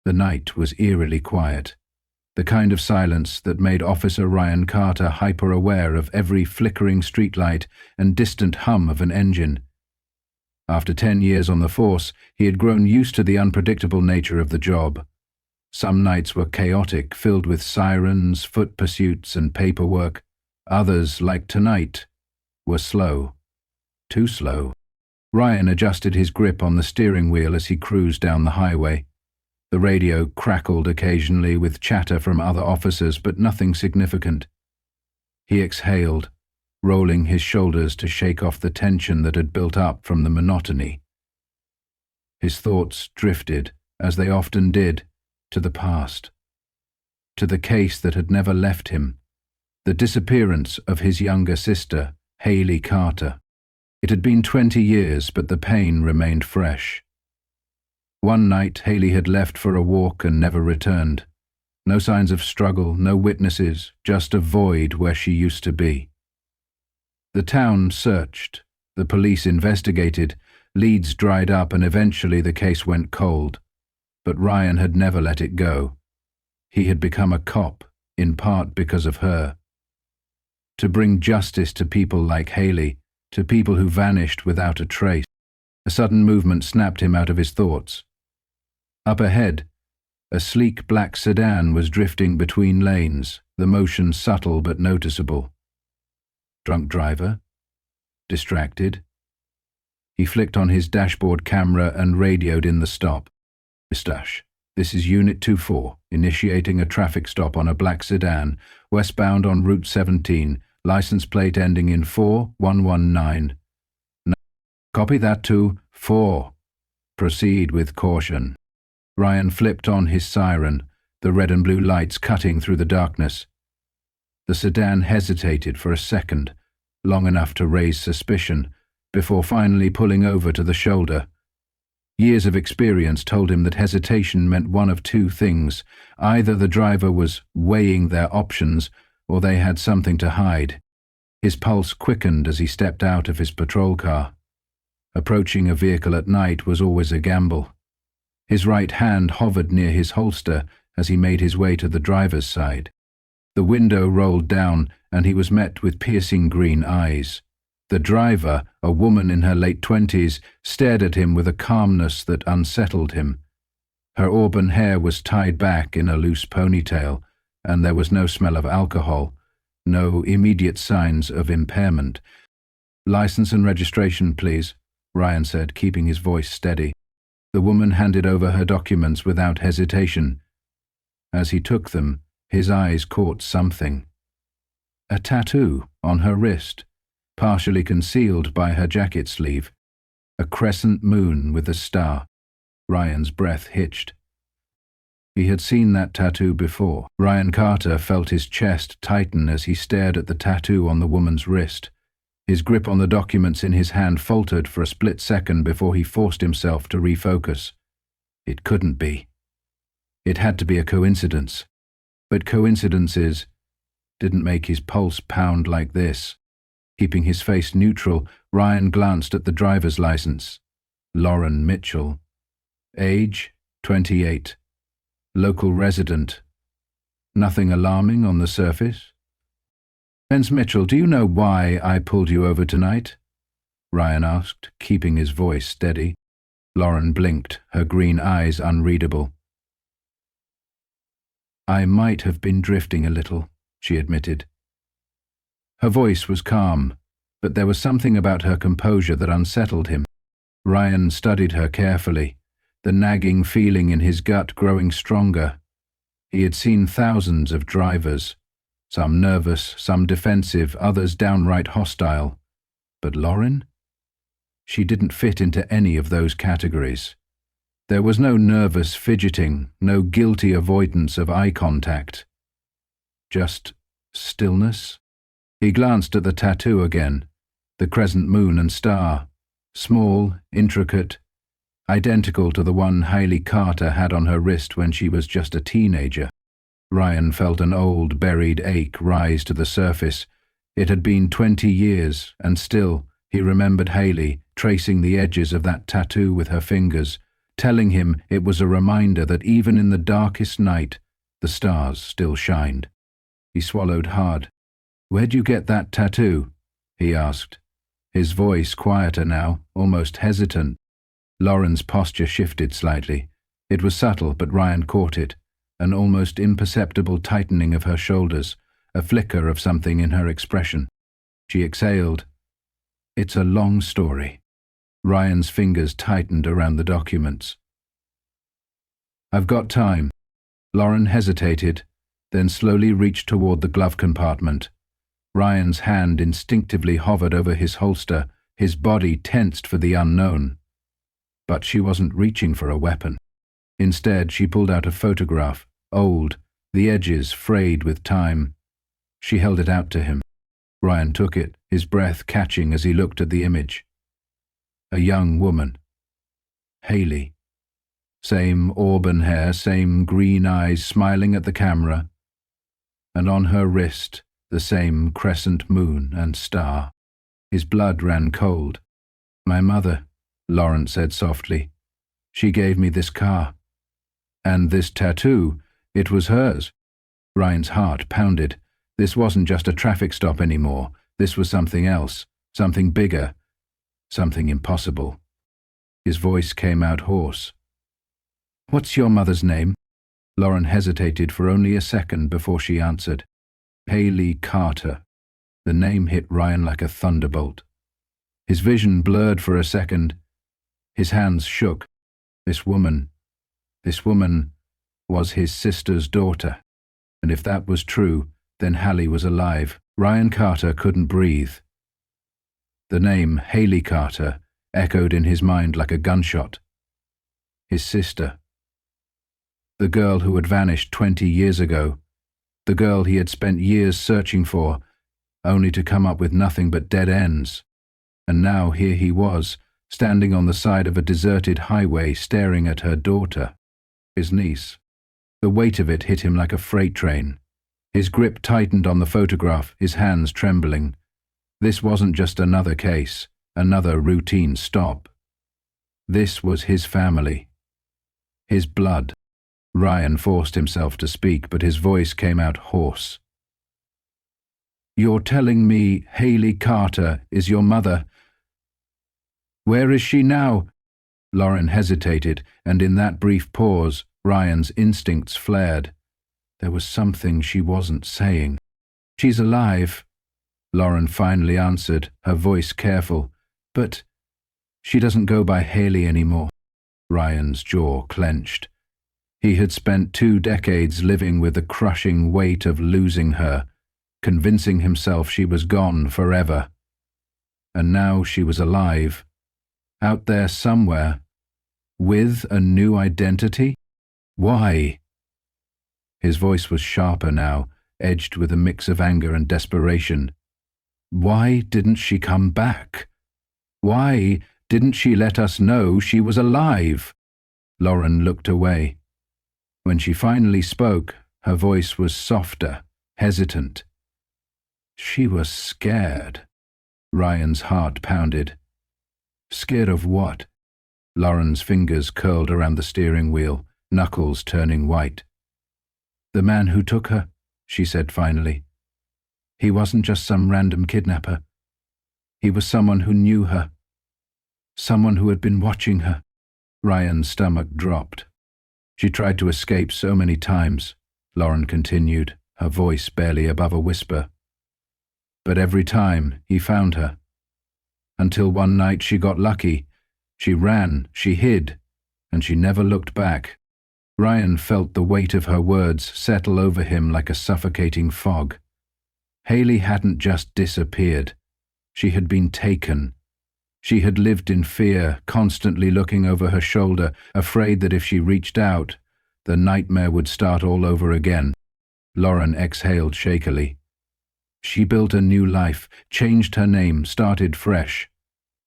The night was eerily quiet, the kind of silence that made Officer Ryan Carter hyper-aware of every flickering streetlight and distant hum of an engine. After 10 years on the force, he had grown used to the unpredictable nature of the job. Some nights were chaotic, filled with sirens, foot pursuits, and paperwork. Others, like tonight, were slow. Too slow. Ryan adjusted his grip on the steering wheel as he cruised down the highway. The radio crackled occasionally with chatter from other officers, but nothing significant. He exhaled, rolling his shoulders to shake off the tension that had built up from the monotony. His thoughts drifted, as they often did, to the past. To the case that had never left him. The disappearance of his younger sister, Haley Carter. It had been 20 years, but the pain remained fresh. One night, Haley had left for a walk and never returned. No signs of struggle, no witnesses, just a void where she used to be. The town searched, the police investigated, leads dried up, and eventually the case went cold. But Ryan had never let it go. He had become a cop, in part because of her. To bring justice to people like Haley, to people who vanished without a trace. A sudden movement snapped him out of his thoughts. Up ahead, a sleek black sedan was drifting between lanes, the motion subtle but noticeable. Drunk driver? Distracted? He flicked on his dashboard camera and radioed in the stop. Pistache, this is Unit 24, initiating a traffic stop on a black sedan, westbound on Route 17, license plate ending in 4119. Copy that to 4. Proceed with caution. Ryan flipped on his siren, the red and blue lights cutting through the darkness. The sedan hesitated for a second, long enough to raise suspicion, before finally pulling over to the shoulder. Years of experience told him that hesitation meant one of two things. Either the driver was weighing their options, or they had something to hide. His pulse quickened as he stepped out of his patrol car. Approaching a vehicle at night was always a gamble. His right hand hovered near his holster as he made his way to the driver's side. The window rolled down, and he was met with piercing green eyes. The driver, a woman in her late 20s, stared at him with a calmness that unsettled him. Her auburn hair was tied back in a loose ponytail, and there was no smell of alcohol, no immediate signs of impairment. "License and registration, please," Ryan said, keeping his voice steady. The woman handed over her documents without hesitation. As he took them, his eyes caught something. A tattoo on her wrist, partially concealed by her jacket sleeve. A crescent moon with a star. Ryan's breath hitched. He had seen that tattoo before. Ryan Carter felt his chest tighten as he stared at the tattoo on the woman's wrist. His grip on the documents in his hand faltered for a split second before he forced himself to refocus. It couldn't be. It had to be a coincidence. But coincidences didn't make his pulse pound like this. Keeping his face neutral, Ryan glanced at the driver's license. Lauren Mitchell. Age, 28. Local resident. Nothing alarming on the surface. "Ms. Mitchell, do you know why I pulled you over tonight?" Ryan asked, keeping his voice steady. Lauren blinked, her green eyes unreadable. "I might have been drifting a little," she admitted. Her voice was calm, but there was something about her composure that unsettled him. Ryan studied her carefully, the nagging feeling in his gut growing stronger. He had seen thousands of drivers, some nervous, some defensive, others downright hostile. But Lauren? She didn't fit into any of those categories. There was no nervous fidgeting, no guilty avoidance of eye contact. Just stillness. He glanced at the tattoo again, the crescent moon and star, small, intricate, identical to the one Haley Carter had on her wrist when she was just a teenager. Ryan felt an old, buried ache rise to the surface. It had been 20 years, and still he remembered Haley tracing the edges of that tattoo with her fingers, telling him it was a reminder that even in the darkest night, the stars still shined. He swallowed hard. "Where'd you get that tattoo?" he asked, his voice quieter now, almost hesitant. Lauren's posture shifted slightly. It was subtle, but Ryan caught it, an almost imperceptible tightening of her shoulders, a flicker of something in her expression. She exhaled. "It's a long story." Ryan's fingers tightened around the documents. "I've got time." Lauren hesitated, then slowly reached toward the glove compartment. Ryan's hand instinctively hovered over his holster, his body tensed for the unknown. But she wasn't reaching for a weapon. Instead, she pulled out a photograph, old, the edges frayed with time. She held it out to him. Ryan took it, his breath catching as he looked at the image. A young woman. Haley. Same auburn hair, same green eyes smiling at the camera. And on her wrist, the same crescent moon and star. His blood ran cold. "My mother," Lauren said softly. "She gave me this car. And this tattoo, it was hers." Ryan's heart pounded. This wasn't just a traffic stop anymore. This was something else, something bigger, something impossible. His voice came out hoarse. "What's your mother's name?" Lauren hesitated for only a second before she answered. "Haley Carter." The name hit Ryan like a thunderbolt. His vision blurred for a second. His hands shook. This woman was his sister's daughter. And if that was true, then Hallie was alive. Ryan Carter couldn't breathe. The name, Haley Carter, echoed in his mind like a gunshot. His sister. The girl who had vanished 20 years ago. The girl he had spent years searching for, only to come up with nothing but dead ends. And now here he was, standing on the side of a deserted highway staring at her daughter, his niece. The weight of it hit him like a freight train. His grip tightened on the photograph, his hands trembling. This wasn't just another case, another routine stop. This was his family. His blood. Ryan forced himself to speak, but his voice came out hoarse. "You're telling me Haley Carter is your mother? Where is she now?" Lauren hesitated, and in that brief pause, Ryan's instincts flared. There was something she wasn't saying. "She's alive," Lauren finally answered, her voice careful. "But she doesn't go by Haley anymore." Ryan's jaw clenched. He had spent 2 decades living with the crushing weight of losing her, convincing himself she was gone forever. And now she was alive, out there somewhere, with a new identity? Why? His voice was sharper now, edged with a mix of anger and desperation. Why didn't she come back? Why didn't she let us know she was alive? Lauren looked away. When she finally spoke, her voice was softer, hesitant. She was scared. Ryan's heart pounded. Scared of what? Lauren's fingers curled around the steering wheel, knuckles turning white. "The man who took her," she said finally. "He wasn't just some random kidnapper. He was someone who knew her. Someone who had been watching her." Ryan's stomach dropped. "She tried to escape so many times," Lauren continued, her voice barely above a whisper. "But every time he found her. Until one night she got lucky. She ran, she hid, and she never looked back." Ryan felt the weight of her words settle over him like a suffocating fog. Haley hadn't just disappeared. She had been taken. She had lived in fear, constantly looking over her shoulder, afraid that if she reached out, the nightmare would start all over again. Lauren exhaled shakily. She built a new life, changed her name, started fresh.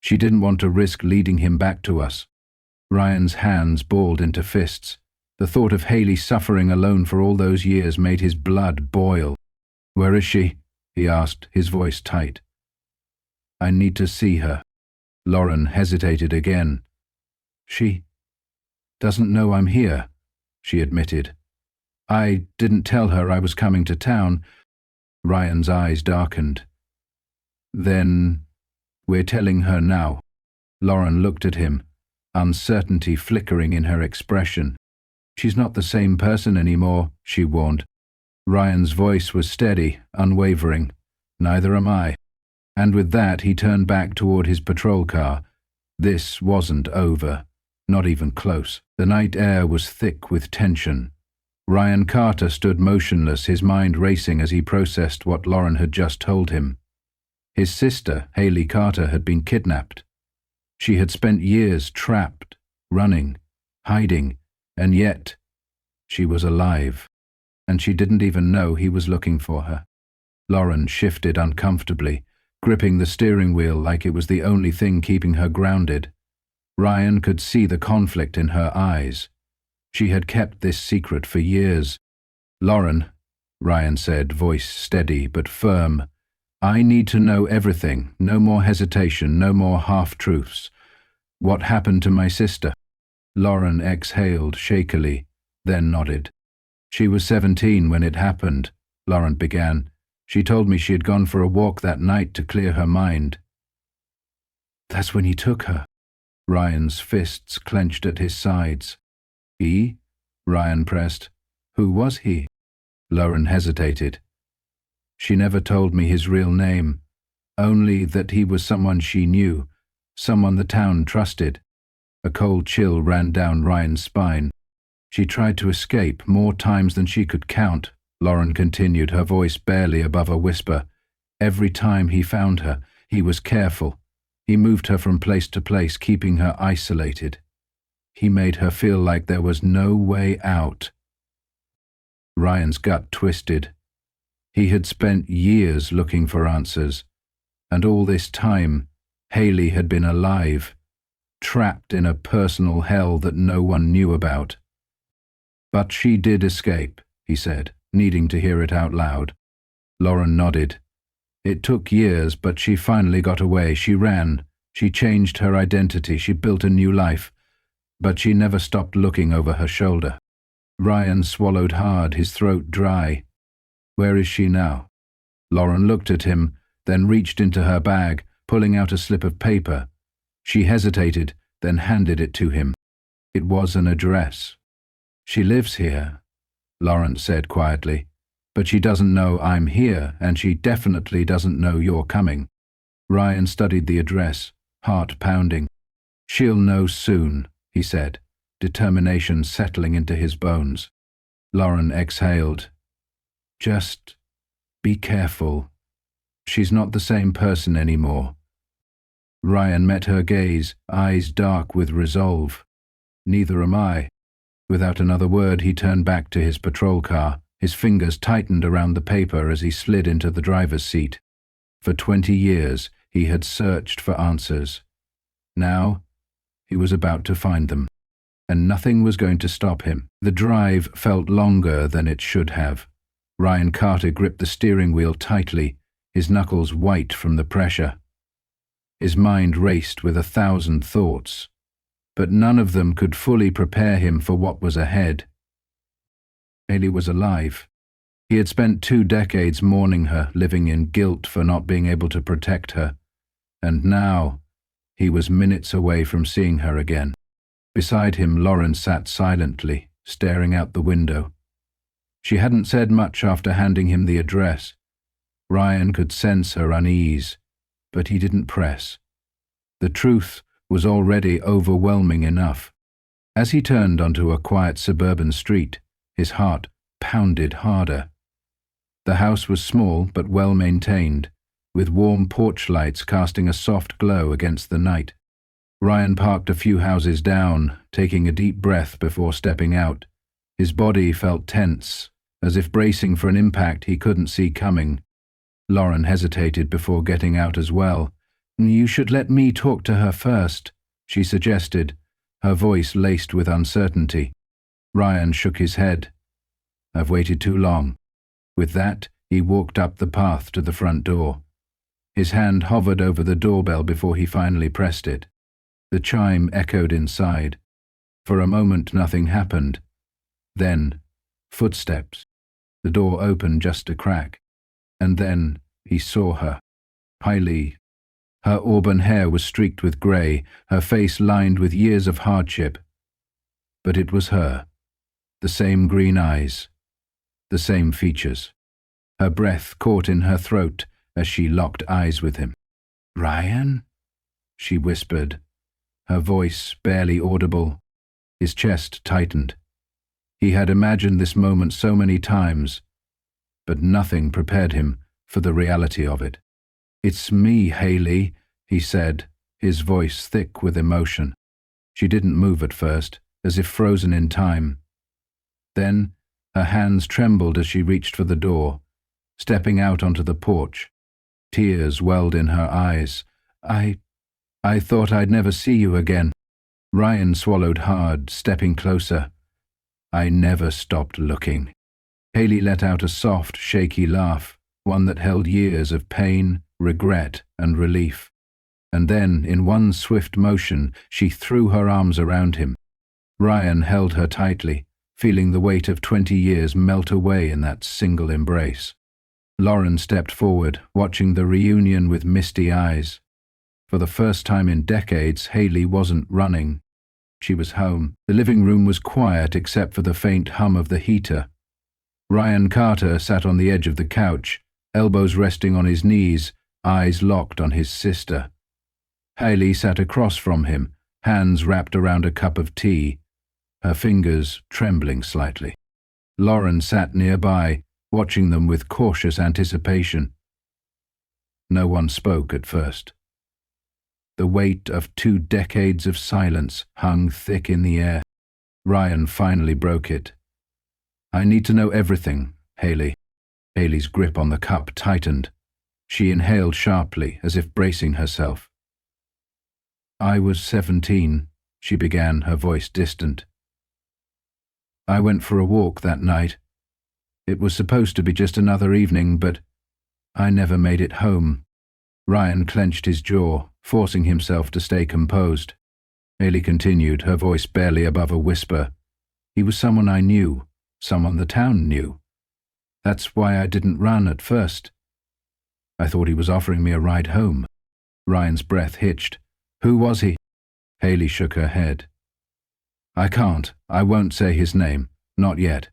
She didn't want to risk leading him back to us. Ryan's hands balled into fists. The thought of Haley suffering alone for all those years made his blood boil. "Where is she?" he asked, his voice tight. "I need to see her." Lauren hesitated again. She doesn't know I'm here," she admitted. "I didn't tell her I was coming to town." Ryan's eyes darkened. "Then we're telling her now." Lauren looked at him, uncertainty flickering in her expression. "She's not the same person anymore," she warned. Ryan's voice was steady, unwavering. "Neither am I." And with that he turned back toward his patrol car. This wasn't over, not even close. The night air was thick with tension. Ryan Carter stood motionless, his mind racing as he processed what Lauren had just told him. His sister, Haley Carter, had been kidnapped. She had spent years trapped, running, hiding, and yet she was alive, and she didn't even know he was looking for her. Lauren shifted uncomfortably, gripping the steering wheel like it was the only thing keeping her grounded. Ryan could see the conflict in her eyes. She had kept this secret for years. "Lauren," Ryan said, voice steady but firm, "I need to know everything, no more hesitation, no more half-truths. What happened to my sister?" Lauren exhaled shakily, then nodded. "She was 17 when it happened," Lauren began. "She told me she had gone for a walk that night to clear her mind." "That's when you took her." Ryan's fists clenched at his sides. "He?" Ryan pressed. "Who was he?" Lauren hesitated. "She never told me his real name, only that he was someone she knew, someone the town trusted." A cold chill ran down Ryan's spine. "She tried to escape more times than she could count," Lauren continued, her voice barely above a whisper. "Every time he found her, he was careful. He moved her from place to place, keeping her isolated. He made her feel like there was no way out." Ryan's gut twisted. He had spent years looking for answers, and all this time, Haley had been alive, trapped in a personal hell that no one knew about. "But she did escape," he said, needing to hear it out loud. Lauren nodded. "It took years, but she finally got away. She ran. She changed her identity. She built a new life. But she never stopped looking over her shoulder." Ryan swallowed hard, his throat dry. "Where is she now?" Lauren looked at him, then reached into her bag, pulling out a slip of paper. She hesitated, then handed it to him. It was an address. "She lives here," Lawrence said quietly, "but she doesn't know I'm here, and she definitely doesn't know you're coming." Ryan studied the address, heart pounding. "She'll know soon," he said, determination settling into his bones. Lauren exhaled. "Just be careful. She's not the same person anymore." Ryan met her gaze, eyes dark with resolve. "Neither am I." Without another word, he turned back to his patrol car. His fingers tightened around the paper as he slid into the driver's seat. For 20 years, he had searched for answers. Now, he was about to find them, and nothing was going to stop him. The drive felt longer than it should have. Ryan Carter gripped the steering wheel tightly, his knuckles white from the pressure. His mind raced with 1,000 thoughts, but none of them could fully prepare him for what was ahead. Haley was alive. He had spent 2 decades mourning her, living in guilt for not being able to protect her, and now he was minutes away from seeing her again. Beside him, Lauren sat silently, staring out the window. She hadn't said much after handing him the address. Ryan could sense her unease, but he didn't press. The truth was already overwhelming enough. As he turned onto a quiet suburban street, his heart pounded harder. The house was small but well maintained, with warm porch lights casting a soft glow against the night. Ryan parked a few houses down, taking a deep breath before stepping out. His body felt tense, as if bracing for an impact he couldn't see coming. Lauren hesitated before getting out as well. "You should let me talk to her first," she suggested, her voice laced with uncertainty. Ryan shook his head. "I've waited too long." With that, he walked up the path to the front door. His hand hovered over the doorbell before he finally pressed it. The chime echoed inside. For a moment nothing happened. Then, footsteps. The door opened just a crack. And then he saw her. Hailey. Her auburn hair was streaked with grey, her face lined with years of hardship. But it was her. The same green eyes. The same features. Her breath caught in her throat as she locked eyes with him. "Ryan?" she whispered, her voice barely audible. His chest tightened. He had imagined this moment so many times, but nothing prepared him for the reality of it. "It's me, Hailey," he said, his voice thick with emotion. She didn't move at first, as if frozen in time. Then her hands trembled as she reached for the door, stepping out onto the porch. Tears welled in her eyes. I thought I'd never see you again." Ryan swallowed hard, stepping closer. "I never stopped looking." Hailey let out a soft, shaky laugh, one that held years of pain, regret, and relief. And then, in one swift motion, she threw her arms around him. Ryan held her tightly, feeling the weight of 20 years melt away in that single embrace. Lauren stepped forward, watching the reunion with misty eyes. For the first time in decades, Hailey wasn't running. She was home. The living room was quiet except for the faint hum of the heater. Ryan Carter sat on the edge of the couch, elbows resting on his knees, eyes locked on his sister. Hailey sat across from him, hands wrapped around a cup of tea, her fingers trembling slightly. Lauren sat nearby, watching them with cautious anticipation. No one spoke at first. The weight of 2 decades of silence hung thick in the air. Ryan finally broke it. "I need to know everything, Hailey." Hailey's grip on the cup tightened. She inhaled sharply, as if bracing herself. "I was 17, she began, her voice distant. "I went for a walk that night. It was supposed to be just another evening, but I never made it home." Ryan clenched his jaw, forcing himself to stay composed. Hailey continued, her voice barely above a whisper. "He was someone I knew, someone the town knew. That's why I didn't run at first. I thought he was offering me a ride home." Ryan's breath hitched. "Who was he?" Hailey shook her head. I won't say his name, not yet.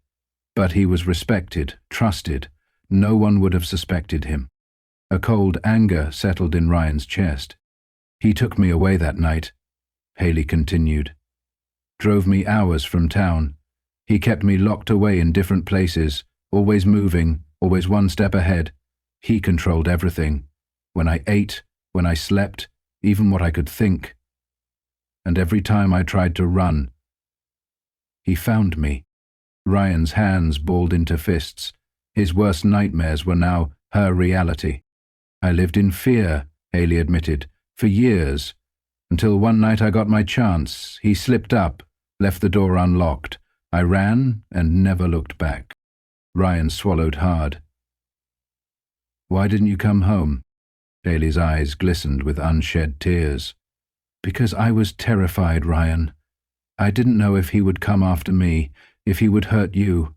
But he was respected, trusted. No one would have suspected him." A cold anger settled in Ryan's chest. "He took me away that night," Hailey continued. "Drove me hours from town. He kept me locked away in different places, always moving, always one step ahead. He controlled everything. When I ate, when I slept, even what I could think. And every time I tried to run, he found me." Ryan's hands balled into fists. His worst nightmares were now her reality. "I lived in fear," Hailey admitted, "for years, until one night I got my chance. He slipped up, left the door unlocked. I ran and never looked back." Ryan swallowed hard. "Why didn't you come home?" Hailey's eyes glistened with unshed tears. "Because I was terrified, Ryan. I didn't know if he would come after me, if he would hurt you.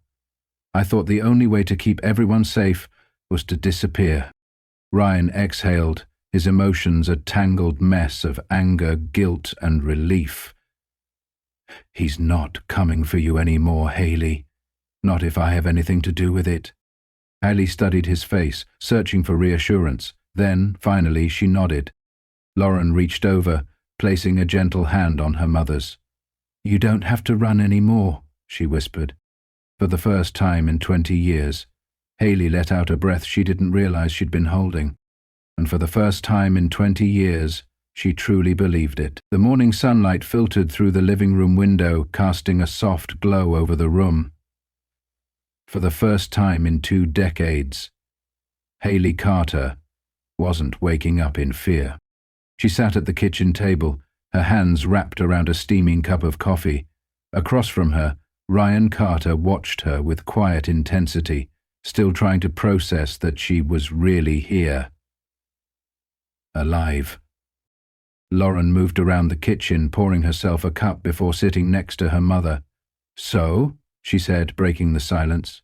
I thought the only way to keep everyone safe was to disappear." Ryan exhaled, his emotions a tangled mess of anger, guilt, and relief. "He's not coming for you anymore, Hailey. Not if I have anything to do with it." Hailey studied his face, searching for reassurance. Then, finally, she nodded. Lauren reached over, placing a gentle hand on her mother's. "You don't have to run anymore," she whispered. For the first time in 20 years, Hailey let out a breath she didn't realize she'd been holding. And for the first time in 20 years, she truly believed it. The morning sunlight filtered through the living room window, casting a soft glow over the room. For the first time in 2 decades, Hailey Carter wasn't waking up in fear. She sat at the kitchen table, her hands wrapped around a steaming cup of coffee. Across from her, Ryan Carter watched her with quiet intensity, still trying to process that she was really here. Alive. Lauren moved around the kitchen, pouring herself a cup before sitting next to her mother. "So?" she said, breaking the silence.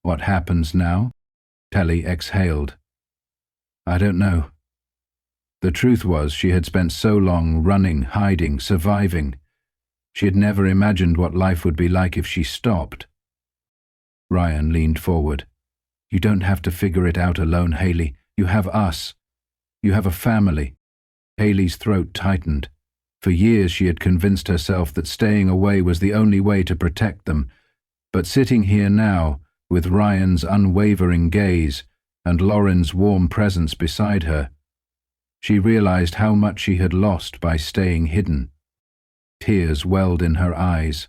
"What happens now?" Telly exhaled. "I don't know." The truth was, she had spent so long running, hiding, surviving. She had never imagined what life would be like if she stopped. Ryan leaned forward. "You don't have to figure it out alone, Haley. You have us. You have a family." Haley's throat tightened. For years she had convinced herself that staying away was the only way to protect them. But sitting here now, with Ryan's unwavering gaze and Lauren's warm presence beside her, she realized how much she had lost by staying hidden. Tears welled in her eyes.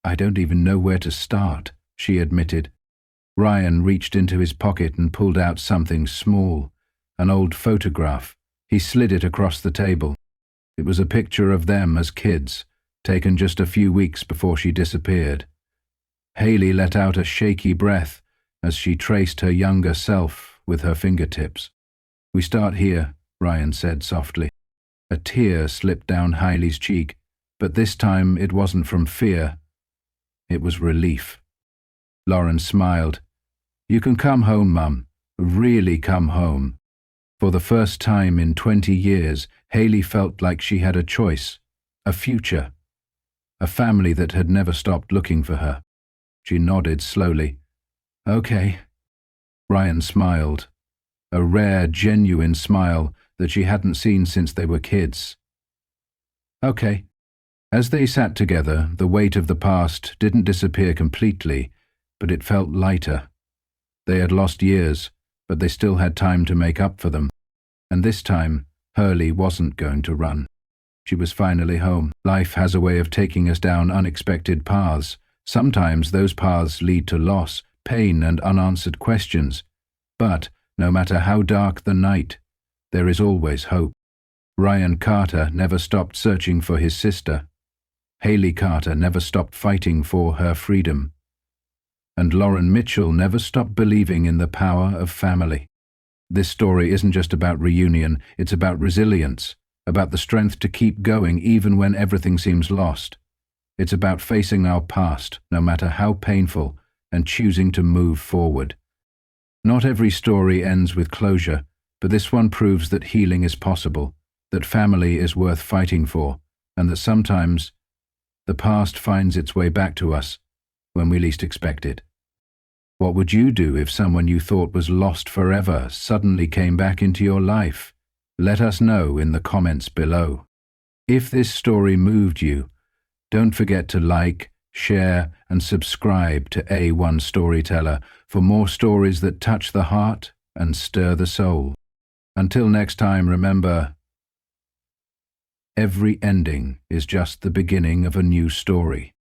"I don't even know where to start," she admitted. Ryan reached into his pocket and pulled out something small, an old photograph. He slid it across the table. It was a picture of them as kids, taken just a few weeks before she disappeared. Haley let out a shaky breath as she traced her younger self with her fingertips. "We start here," Ryan said softly. A tear slipped down Haley's cheek, but this time it wasn't from fear. It was relief. Lauren smiled. "You can come home, Mum. Really come home." For the first time in 20 years, Haley felt like she had a choice, a future, a family that had never stopped looking for her. She nodded slowly. "Okay." Ryan smiled, a rare, genuine smile that she hadn't seen since they were kids. "Okay." As they sat together, the weight of the past didn't disappear completely, but it felt lighter. They had lost years, but they still had time to make up for them. And this time, Hurley wasn't going to run. She was finally home. Life has a way of taking us down unexpected paths. Sometimes those paths lead to loss, pain, and unanswered questions. But, no matter how dark the night, there is always hope. Ryan Carter never stopped searching for his sister. Haley Carter never stopped fighting for her freedom. And Lauren Mitchell never stopped believing in the power of family. This story isn't just about reunion, it's about resilience, about the strength to keep going even when everything seems lost. It's about facing our past, no matter how painful, and choosing to move forward. Not every story ends with closure, but this one proves that healing is possible, that family is worth fighting for, and that sometimes the past finds its way back to us when we least expect it. What would you do if someone you thought was lost forever suddenly came back into your life? Let us know in the comments below. If this story moved you, don't forget to like, share, and subscribe to A1 Storyteller for more stories that touch the heart and stir the soul. Until next time, remember, every ending is just the beginning of a new story.